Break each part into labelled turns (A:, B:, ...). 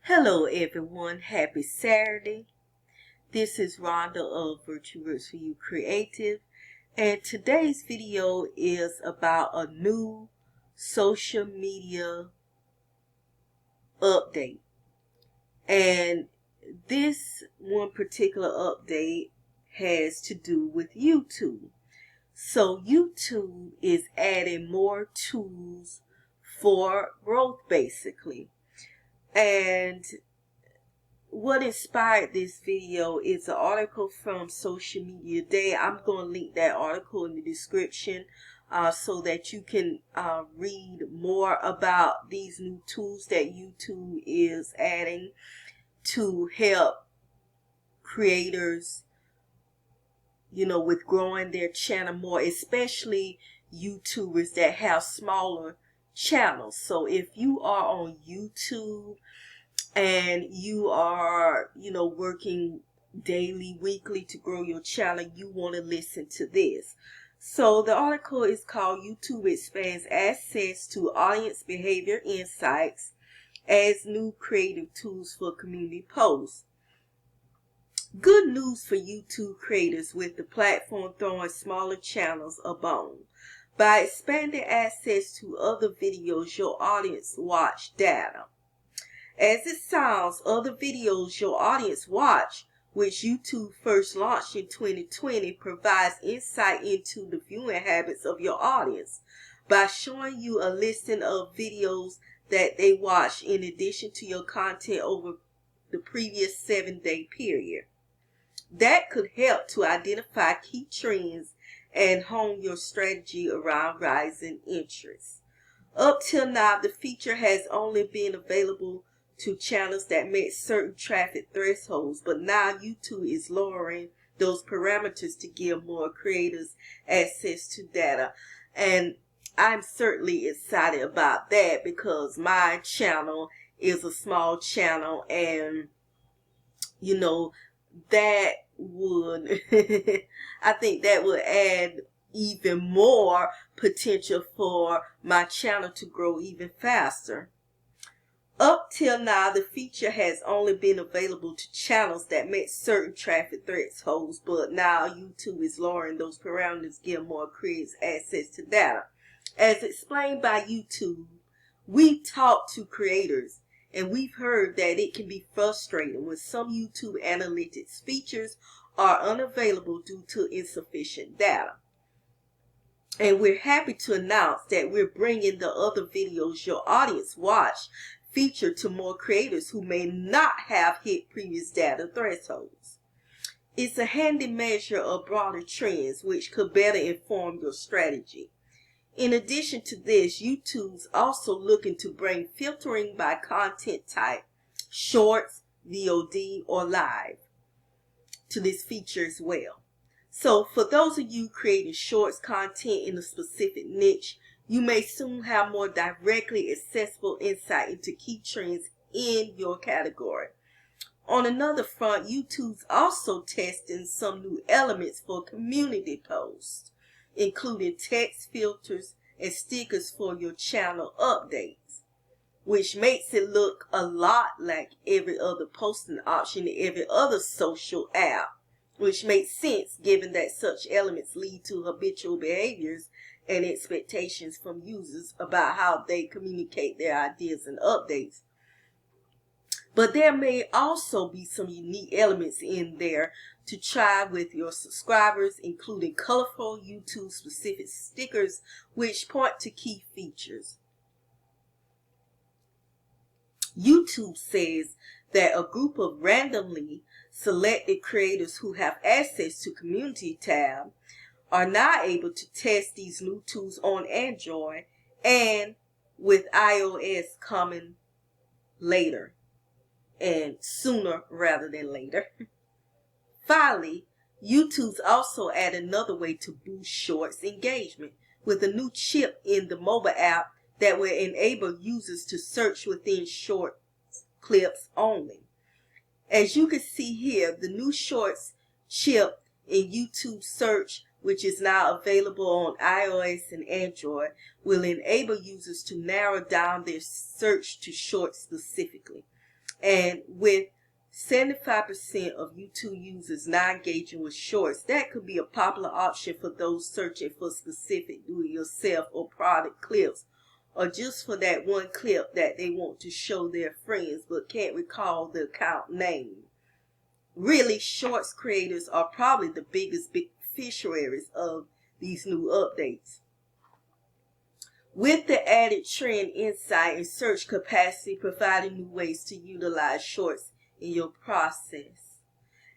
A: Hello everyone, happy Saturday. This is Rhonda of Virtu for You Creative, and today's video is about a new social media update. And this one particular update has to do with YouTube. So YouTube is adding more tools for growth basically. And what inspired this video is an article from Social Media Day. I'm going to link that article in the description so that you can read more about these new tools that YouTube is adding to help creators, with growing their channel more, especially YouTubers that have smaller channels. So if you are on YouTube and you are, working daily, weekly to grow your channel, you want to listen to this. So the article is called YouTube Expands Access to Audience Behavior Insights as New Creative Tools for Community Posts. Good news for YouTube creators with the platform throwing smaller channels a bone. By expanding access to other videos your audience watch data. As it sounds, other videos your audience watch, which YouTube first launched in 2020, provides insight into the viewing habits of your audience by showing you a listing of videos that they watch in addition to your content over the previous 7-day period. That could help to identify key trends and hone your strategy around rising interest. Up till now, the feature has only been available to channels that met certain traffic thresholds, but now YouTube is lowering those parameters to give more creators access to data. And I'm certainly excited about that because my channel is a small channel, and that would I think that would add even more potential for my channel to grow even faster. Up till now, the feature has only been available to channels that met certain traffic thresholds, but now YouTube is lowering those parameters, give more creators access to data. As explained by YouTube, we talk to creators, and we've heard that it can be frustrating when some YouTube analytics features are unavailable due to insufficient data. And we're happy to announce that we're bringing the other videos your audience watch feature to more creators who may not have hit previous data thresholds. It's a handy measure of broader trends which could better inform your strategy. In addition to this, YouTube's also looking to bring filtering by content type, shorts, VOD, or live, to this feature as well. So for those of you creating shorts content in a specific niche, you may soon have more directly accessible insight into key trends in your category. On another front, YouTube's also testing some new elements for community posts, including text filters and stickers for your channel updates, which makes it look a lot like every other posting option in every other social app, which makes sense given that such elements lead to habitual behaviors and expectations from users about how they communicate their ideas and updates. But there may also be some unique elements in there to try with your subscribers, including colorful YouTube-specific stickers which point to key features. YouTube says that a group of randomly selected creators who have access to Community tab are now able to test these new tools on Android, and with iOS coming later, and sooner rather than later. Finally, YouTube's also added another way to boost shorts engagement with a new chip in the mobile app that will enable users to search within short clips only. As you can see here, the new shorts chip in YouTube search, which is now available on iOS and Android, will enable users to narrow down their search to shorts specifically. And with 75% of YouTube users not engaging with shorts, that could be a popular option for those searching for specific do-it-yourself or product clips, or just for that one clip that they want to show their friends but can't recall the account name. Really, shorts creators are probably the biggest beneficiaries of these new updates. With the added trend insight and search capacity providing new ways to utilize shorts in your process.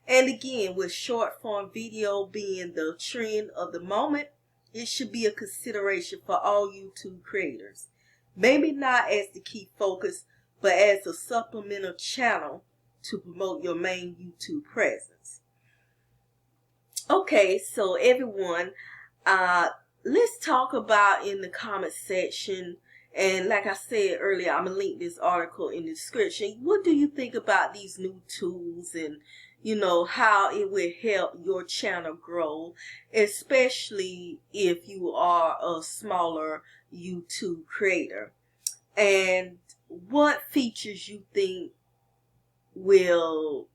A: And again, with short form video being the trend of the moment, it should be a consideration for all YouTube creators. Maybe not as the key focus, but as a supplemental channel to promote your main YouTube presence. Okay, so everyone, let's talk about in the comment section, and like I said earlier, I'm going to link this article in the description. What do you think about these new tools and, how it will help your channel grow, especially if you are a smaller YouTube creator? And what features you think will,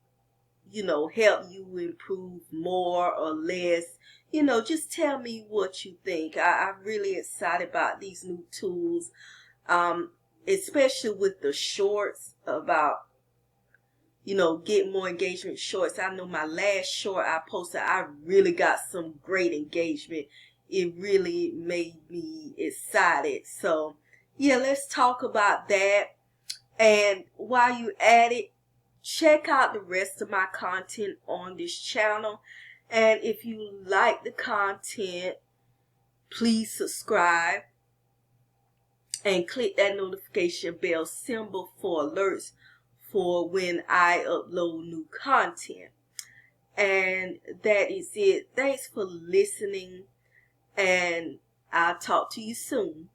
A: help you improve more or less? Just tell me what you think. I'm really excited about these new tools, especially with the shorts, about, getting more engagement shorts. I know my last short I posted, I really got some great engagement. It really made me excited. So, yeah, let's talk about that. And while you at it, check out the rest of my content on this channel. And if you like the content, please subscribe and click that notification bell symbol for alerts for when I upload new content. And that is it. Thanks for listening, and I'll talk to you soon.